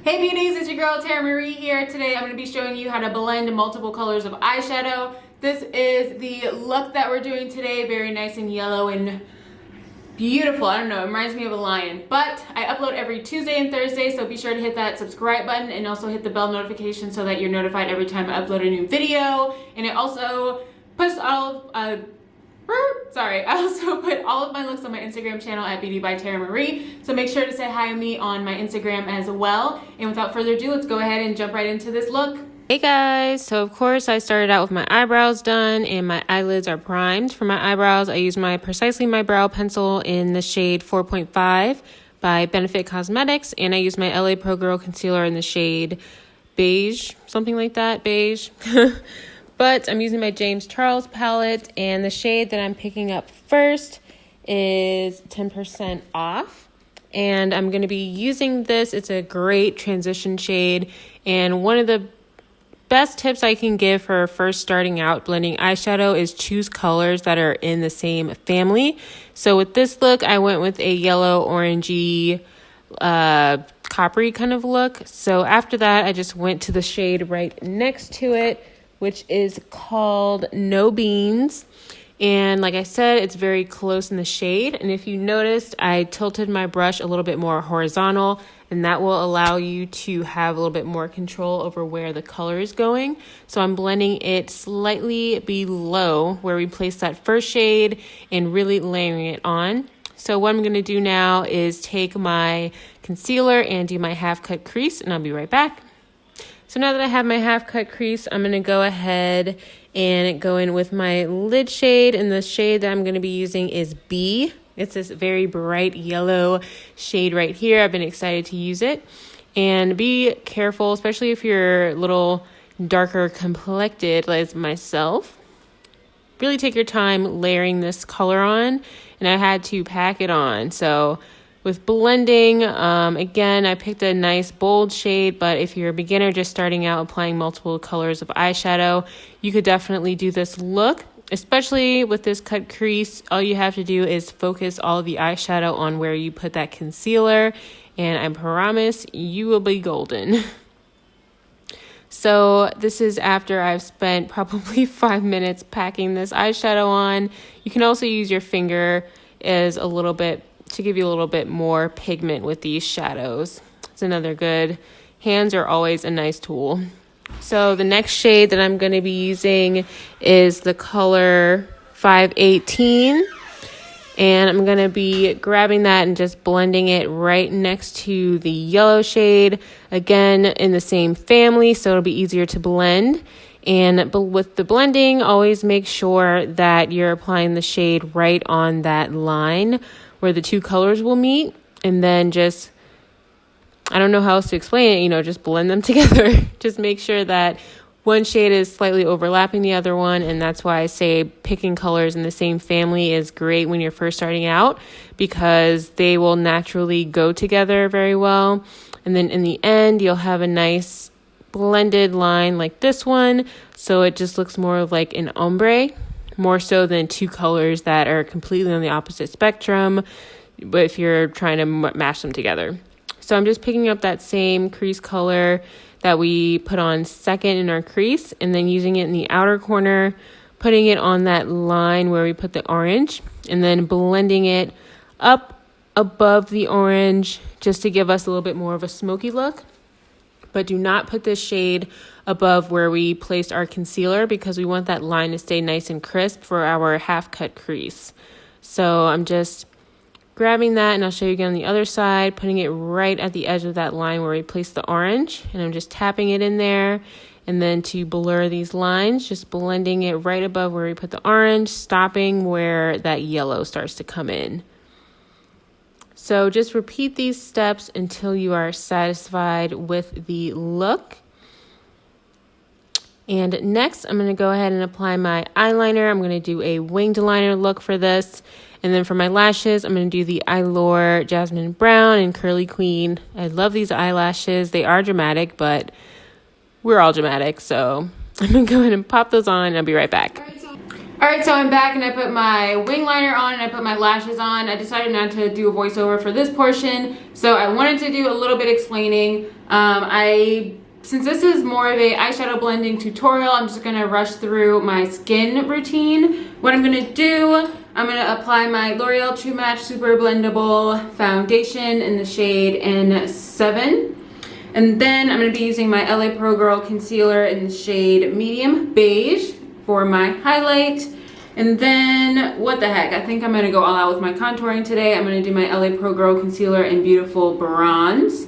Hey beauties, it's your girl Tara Marie here. Today I'm going to be showing you how to blend multiple colors of eyeshadow. This is the look that we're doing today. Very nice and yellow and beautiful. I don't know, it reminds me of a lion. But I upload every Tuesday and Thursday, so be sure to hit that subscribe button and also hit the bell notification so that you're notified every time I upload a new video. And it also puts all I also put all of my looks on my Instagram channel at Beauty by Tara Marie. So make sure to say hi to me on my Instagram as well. And without further ado, let's go ahead and jump right into this look. Hey guys, so of course I started out with my eyebrows done and my eyelids are primed. For my eyebrows, I use my Precisely My Brow pencil in the shade 4.5 by Benefit Cosmetics, and I use my LA Pro Girl concealer in the shade beige, something like that, beige. But I'm using my James Charles palette, and the shade that I'm picking up first is 10% off. And I'm going to be using this. It's a great transition shade, and one of the best tips I can give for first starting out blending eyeshadow is choose colors that are in the same family. So with this look, I went with a yellow, orangey, coppery kind of look. So after that, I just went to the shade right next to it, which is called No Beans. And like I said, it's very close in the shade. And if you noticed, I tilted my brush a little bit more horizontal, and that will allow you to have a little bit more control over where the color is going. So I'm blending it slightly below where we placed that first shade and really layering it on. So what I'm going to do now is take my concealer and do my half cut crease, and I'll be right back. So now that I have my half cut crease, I'm going to go ahead and go in with my lid shade, and the shade that I'm going to be using is B. It's this very bright yellow shade right here. I've been excited to use it. And be careful, especially if you're a little darker complected as myself. Really take your time layering this color on, and I had to pack it on. So with blending, again, I picked a nice bold shade, but if you're a beginner just starting out applying multiple colors of eyeshadow, you could definitely do this look. Especially with this cut crease, all you have to do is focus all the eyeshadow on where you put that concealer, and I promise you will be golden. So this is after I've spent probably 5 minutes packing this eyeshadow on. You can also use your finger as a little bit to give you a little bit more pigment with these shadows. It's another good, hands are always a nice tool. So the next shade that I'm going to be using is the color 518. And I'm going to be grabbing that and just blending it right next to the yellow shade. Again, in the same family, so it'll be easier to blend. And with the blending, always make sure that you're applying the shade right on that line where the two colors will meet. And then just, I don't know how else to explain it, just blend them together. Just make sure that one shade is slightly overlapping the other one, and that's why I say picking colors in the same family is great when you're first starting out, because they will naturally go together very well. And then in the end, you'll have a nice blended line like this one, so it just looks more like an ombre, more so than two colors that are completely on the opposite spectrum, but if you're trying to mash them together. So I'm just picking up that same crease color that we put on second in our crease, and then using it in the outer corner, putting it on that line where we put the orange, and then blending it up above the orange just to give us a little bit more of a smoky look. But do not put this shade above where we placed our concealer, because we want that line to stay nice and crisp for our half cut crease. So I'm just grabbing that, and I'll show you again on the other side, putting it right at the edge of that line where we placed the orange, and I'm just tapping it in there. And then to blur these lines, just blending it right above where we put the orange, stopping where that yellow starts to come in. So just repeat these steps until you are satisfied with the look. And next, I'm going to go ahead and apply my eyeliner. I'm going to do a winged liner look for this. And then for my lashes, I'm going to do the Eyelure Jasmine Brown and Curly Queen. I love these eyelashes. They are dramatic, but we're all dramatic. So I'm going to go ahead and pop those on, and I'll be right back. Alright, so I'm back and I put my wing liner on and I put my lashes on. I decided not to do a voiceover for this portion, so I wanted to do a little bit explaining. Since this is more of a eyeshadow blending tutorial, I'm just gonna rush through my skin routine. What I'm gonna do, I'm gonna apply my L'Oreal True Match Super Blendable Foundation in the shade N7. And then I'm gonna be using my LA Pro Girl Concealer in the shade Medium Beige for my highlight. And then, what the heck, I think I'm gonna go all out with my contouring today. I'm gonna do my LA Pro Girl Concealer in Beautiful Bronze.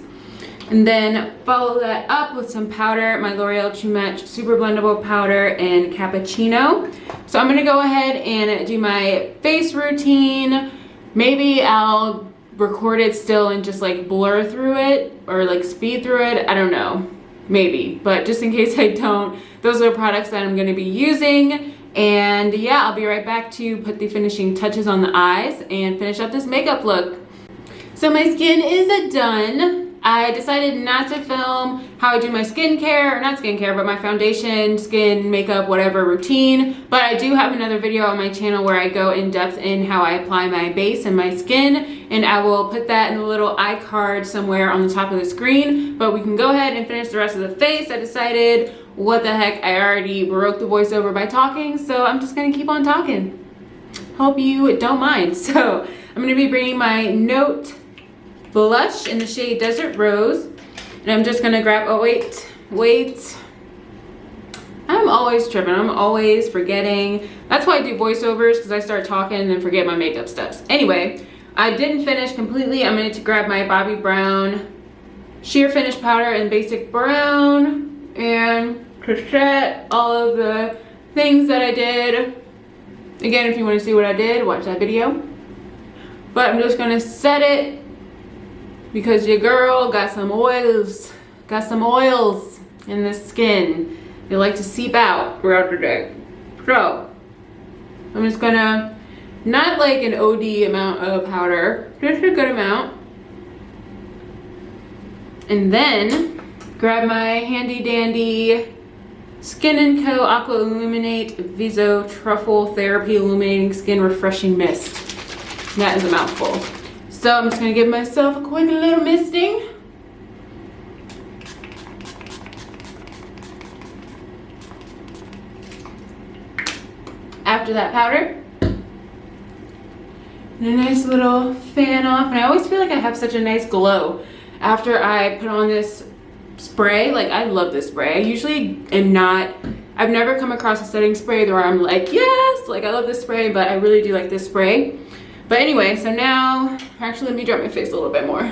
And then follow that up with some powder, my L'Oreal True Match Super Blendable Powder in Cappuccino. So I'm gonna go ahead and do my face routine. Maybe I'll record it still and just like blur through it or like speed through it. I don't know, maybe, but just in case I don't, those are products that I'm gonna be using. And yeah, I'll be right back to put the finishing touches on the eyes and finish up this makeup look. So my skin is done. I decided not to film how I do my skincare, or not skincare, but my foundation, skin, makeup, whatever routine. But I do have another video on my channel where I go in depth in how I apply my base and my skin, and I will put that in the little iCard somewhere on the top of the screen. But we can go ahead and finish the rest of the face. I decided, what the heck, I already broke the voiceover by talking, so I'm just gonna keep on talking. Hope you don't mind. So I'm gonna be bringing my Note blush in the shade Desert Rose, and I'm just gonna grab, oh wait, I'm always tripping, I'm always forgetting. That's why I do voiceovers, because I start talking and then forget my makeup steps. Anyway, I didn't finish completely. I'm going to grab my Bobbi Brown sheer finish powder in basic brown and to set all of the things that I did. Again, if you want to see what I did, watch that video. But I'm just gonna set it because your girl got some oils in the skin. They like to seep out throughout the day. So I'm just gonna, not like an OD amount of powder, just a good amount. And then grab my handy dandy Skin & Co. Aqua Illuminate Viso Truffle Therapy Illuminating Skin Refreshing Mist. That is a mouthful. So I'm just gonna give myself a quick little misting. After that powder, and a nice little fan off. And I always feel like I have such a nice glow after I put on this spray. Like, I love this spray. I usually am not, I've never come across a setting spray where I'm like, yes, like I love this spray, but I really do like this spray. But anyway, so now, actually let me drop my face a little bit more.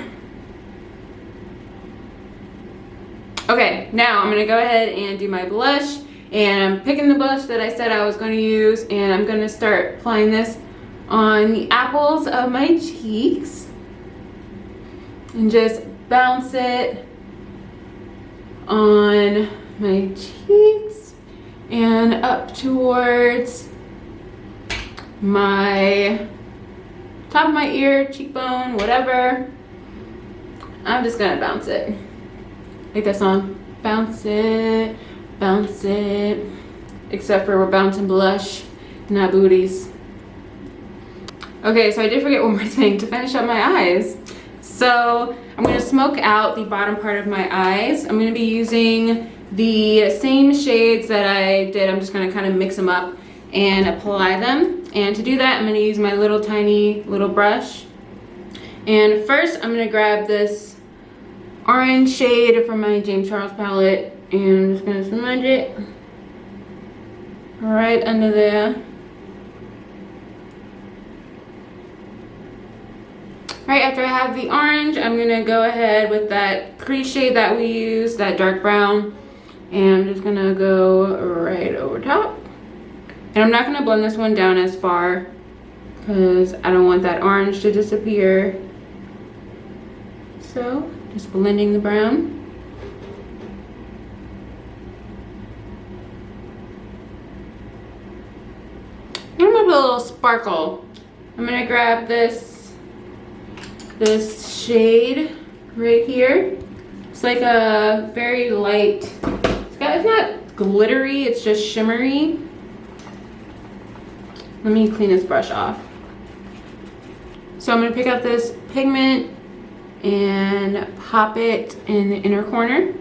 Okay, now I'm gonna go ahead and do my blush, and I'm picking the blush that I said I was gonna use, and I'm gonna start applying this on the apples of my cheeks and just bounce it on my cheeks and up towards my top of my ear, cheekbone, whatever. I'm just gonna bounce it. Like that song, bounce it, bounce it. Except for we're bouncing blush, not booties. Okay, so I did forget one more thing to finish up my eyes. So I'm gonna smoke out the bottom part of my eyes. I'm gonna be using the same shades that I did. I'm just gonna kind of mix them up and apply them. And to do that, I'm gonna use my little tiny little brush. And first, I'm gonna grab this orange shade from my James Charles palette, and I'm just gonna smudge it right under there. Right after I have the orange, I'm gonna go ahead with that crease shade that we used, that dark brown, and I'm just gonna go right over top. And I'm not gonna blend this one down as far because I don't want that orange to disappear. So, just blending the brown. And I'm gonna put a little sparkle. I'm gonna grab this shade right here. It's like a very light, it's not glittery, it's just shimmery. Let me clean this brush off. So I'm gonna pick up this pigment and pop it in the inner corner.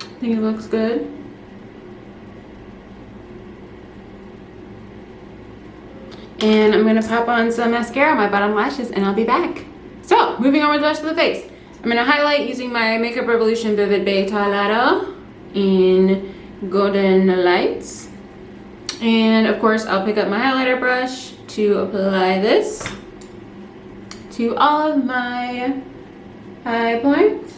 I think it looks good. And I'm gonna pop on some mascara on my bottom lashes and I'll be back. So, moving on with the rest of the face. I'm gonna highlight using my Makeup Revolution Vivid Beige Highlighter in Golden Lights. And of course, I'll pick up my highlighter brush to apply this to all of my high points.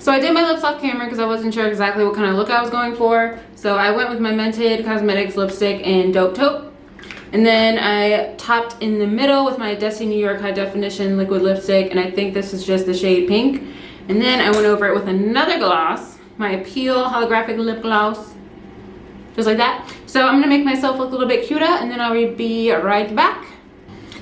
So I did my lips off camera because I wasn't sure exactly what kind of look I was going for. So I went with my Mented Cosmetics lipstick in Dope Taupe. And then I topped in the middle with my Desi New York High Definition liquid lipstick. And I think this is just the shade pink. And then I went over it with another gloss, my Appeal Holographic Lip Gloss. Just like that. So I'm going to make myself look a little bit cuter and then I'll be right back.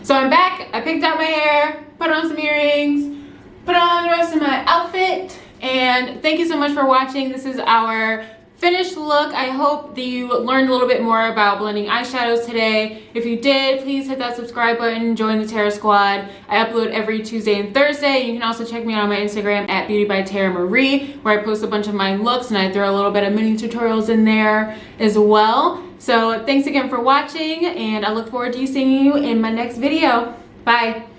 So I'm back. I picked out my hair, put on some earrings, put on the rest of my outfit. And thank you so much for watching. This is our finished look. I hope that you learned a little bit more about blending eyeshadows today. If you did, please hit that subscribe button, join the Tara Squad. I upload every Tuesday and Thursday. You can also check me out on my Instagram at Beauty by Tara Marie, where I post a bunch of my looks and I throw a little bit of mini tutorials in there as well. So thanks again for watching and I look forward to seeing you in my next video. Bye.